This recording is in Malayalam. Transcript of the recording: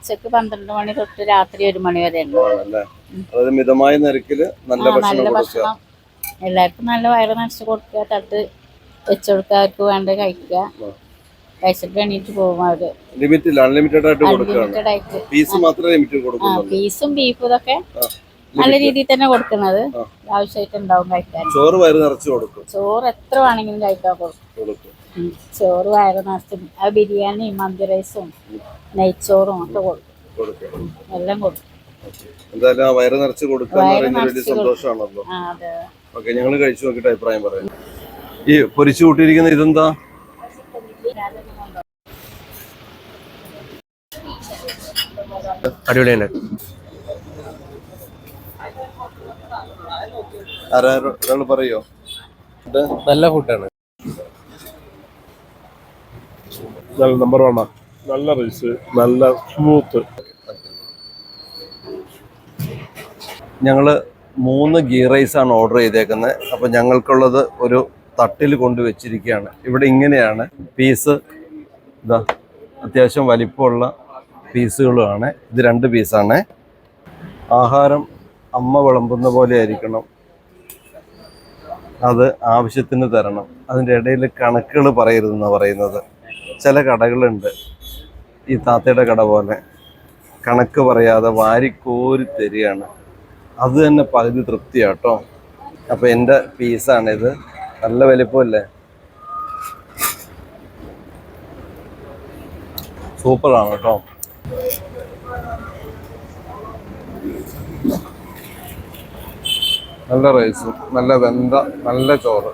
ഉച്ചക്ക് 12 മണി തൊട്ട് രാത്രി 1 മണി വരെ ഉണ്ട്. മിതമായ നിരക്കില് നല്ല ഭക്ഷണം എല്ലാവർക്കും നല്ല വയറ് നിറച്ച് കൊടുക്കുക. തട്ട് വെച്ചു കൊടുക്കുക. അവർക്ക് വേണ്ട കഴിക്കുക. കഴിച്ചിട്ട് എണീറ്റ് പോകും. അവര് അൺലിമിറ്റഡ് ആയിട്ട് പീസും ബീഫും ഇതൊക്കെ നല്ല രീതിയിൽ തന്നെ കൊടുക്കുന്നത്. ആവശ്യമായിട്ട് ഉണ്ടാവും കഴിക്കാൻ. ചോറ് എത്ര വേണമെങ്കിലും കഴിക്കാൻ കൊടുക്കും. ചോറ് വയറ് നിറച്ചും ബിരിയാണിയും മന്തി റൈസും നെയ്ച്ചോറും ഒക്കെ കൊടുക്കും. എല്ലാം കൊടുക്കും. എന്തായാലും വയറ് നിറച്ച് കൊടുക്കുക സന്തോഷമാണല്ലോ. ഓക്കെ, ഞങ്ങൾ കഴിച്ചു നോക്കിയിട്ട് അഭിപ്രായം പറയാം. ഈ പൊരിച്ചു കൂട്ടിയിരിക്കുന്ന ഇതെന്താ? അടിപൊളിയാണ്. ഒരാൾ പറയോ? നല്ല ഫുഡാണ്. നമ്പർ 1. നല്ല റൈസ്, നല്ല സ്മൂത്ത്. ഞങ്ങള് 3 ഗീ റൈസാണ് ഓർഡർ ചെയ്തേക്കുന്നത്. അപ്പോൾ ഞങ്ങൾക്കുള്ളത് ഒരു തട്ടിൽ കൊണ്ടുവച്ചിരിക്കുകയാണ്. ഇവിടെ ഇങ്ങനെയാണ് പീസ്. ഇതാ അത്യാവശ്യം വലിപ്പമുള്ള പീസുകളുമാണ്. ഇത് 2 പീസാണ്. ആഹാരം അമ്മ വിളമ്പുന്ന പോലെ ആയിരിക്കണം. അത് ആവശ്യത്തിന് തരണം. അതിൻ്റെ ഇടയിൽ കണക്കുകൾ പറയരുതെന്നാണ് പറയുന്നത്. ചില കടകളുണ്ട്, ഈ താത്തയുടെ കട പോലെ കണക്ക് പറയാതെ വാരിക്കോരി തരികയാണ്. അത് തന്നെ പകുതി തൃപ്തിയാട്ടോ. അപ്പോൾ എൻ്റെ പീസാണിത്. നല്ല വലിപ്പമല്ലേ, സൂപ്പറാണ് കേട്ടോ. നല്ല റൈസും നല്ല വെന്ത നല്ല ചോറ്.